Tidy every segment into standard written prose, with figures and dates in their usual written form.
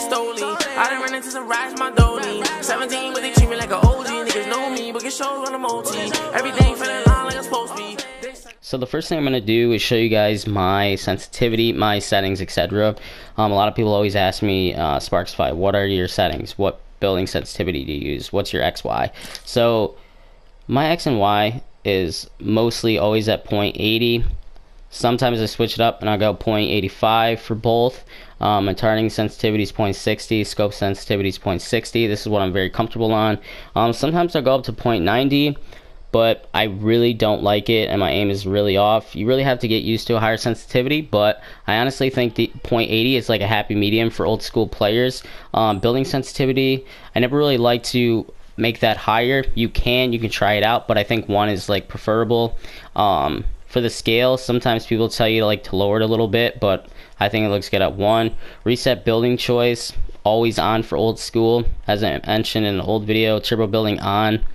stoley. I done ran into some rats, my dolly. 17, but they treat me like an OG. Niggas know me, but get shows on the multi. Everything feeling line like it's supposed to be. So the first thing I'm going to do is show you guys my sensitivity, my settings, etc. A lot of people always ask me, Sparksify, what are your settings? What building sensitivity do you use? What's your XY? So my X and Y is mostly always at 0.80. Sometimes I switch it up and I'll go 0.85 for both. My targeting sensitivity is 0.60, scope sensitivity is 0.60. This is what I'm very comfortable on. Sometimes I'll go up to 0.90, but I really don't like it and my aim is really off. You really have to get used to a higher sensitivity, but I honestly think the 0.80 is like a happy medium for old school players. Building sensitivity, I never really like to make that higher. You can try it out, but I think 1 is like preferable. For the scale, sometimes people tell you to lower it a little bit, but I think it looks good at 1. Reset building choice, always on for old school, as I mentioned in an old video. Turbo building on.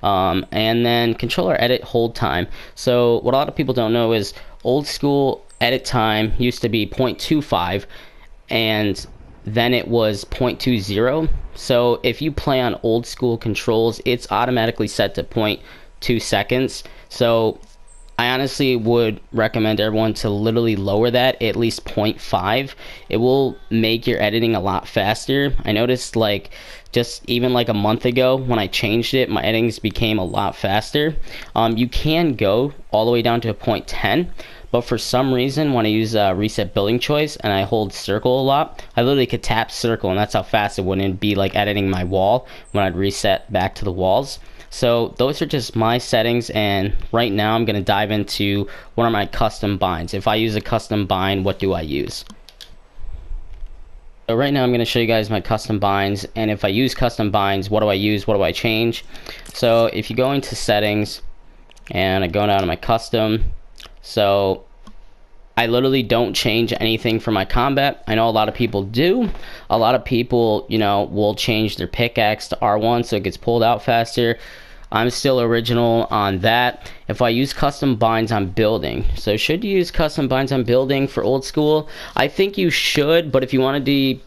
And then controller edit hold time. So what a lot of people don't know is old school edit time used to be 0.25 and then it was 0.20. So if you play on old school controls, it's automatically set to 0.2 seconds. So I honestly would recommend everyone to literally lower that at least 0.5. It will make your editing a lot faster. I noticed just even a month ago when I changed it, my editings became a lot faster. You can go all the way down to a 0.10, but for some reason when I use reset building choice and I hold circle a lot, I literally could tap circle and that's how fast it wouldn't be editing my wall when I'd reset back to the walls. So those are just my settings, and right now I'm going to dive into what are my custom binds. If I use a custom bind, what do I use? So right now I'm going to show you guys my custom binds, and if I use custom binds, what do I use, what do I change? So if you go into settings and I go down to my custom, so I literally don't change anything for my combat. I know a lot of people do. A lot of people, will change their pickaxe to R1 so it gets pulled out faster. I'm still original on that. If I use custom binds on building, so should you use custom binds on building for old school? I think you should, but if you want to be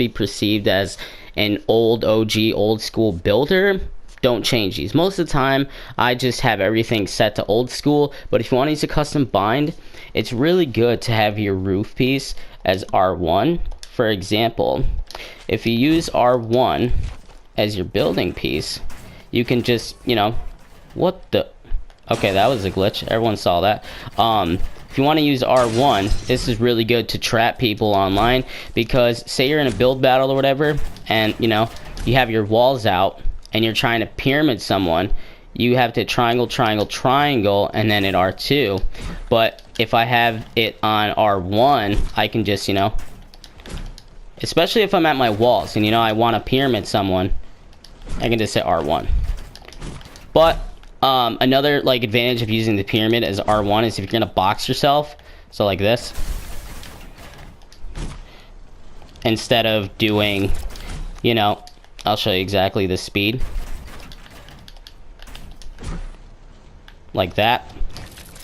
perceived as an old OG old school builder, don't change these. Most of the time I just have everything set to old school, but if you want to use a custom bind, it's really good to have your roof piece as R1. For example, if you use R1 as your building piece, you can just, what the, okay, that was a glitch, everyone saw that. If you want to use R1, this is really good to trap people online, because say you're in a build battle or whatever, and you have your walls out and you're trying to pyramid someone, you have to triangle, triangle, triangle, and then at R2. But if I have it on R1, I can just, especially if I'm at my walls and I want to pyramid someone, I can just hit R1. But another advantage of using the pyramid as R1 is if you're gonna box yourself, so like this, instead of doing, I'll show you exactly the speed, like that.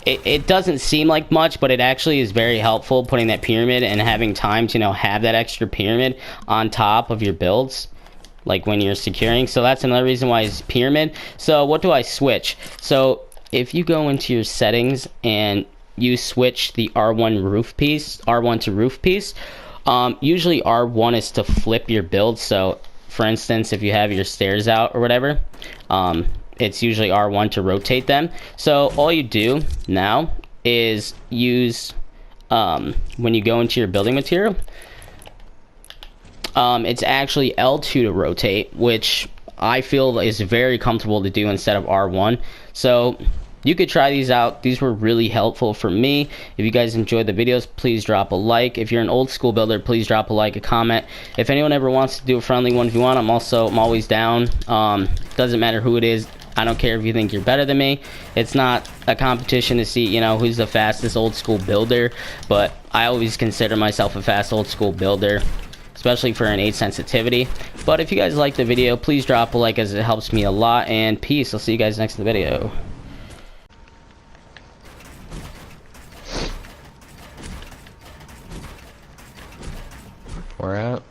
It doesn't seem like much, but it actually is very helpful, putting that pyramid and having time to have that extra pyramid on top of your builds, when you're securing. So that's another reason why it's pyramid. So what do I switch? So if you go into your settings and you switch the R1 to roof piece, usually R1 is to flip your build. So for instance, if you have your stairs out or whatever, it's usually R1 to rotate them. So all you do now is use, when you go into your building material, it's actually L2 to rotate, which I feel is very comfortable to do instead of R1. So you could try these out. These were really helpful for me. If you guys enjoyed the videos, please drop a like. If you're an old school builder, please drop a like, a comment. If anyone ever wants to do a friendly 1v1, I'm always down. Doesn't matter who it is. I don't care if you think you're better than me. It's not a competition to see, who's the fastest old school builder, but I always consider myself a fast old school builder, especially for an 8 sensitivity. But if you guys like the video, please drop a like, as it helps me a lot, and peace. I'll see you guys next in the video. We're out.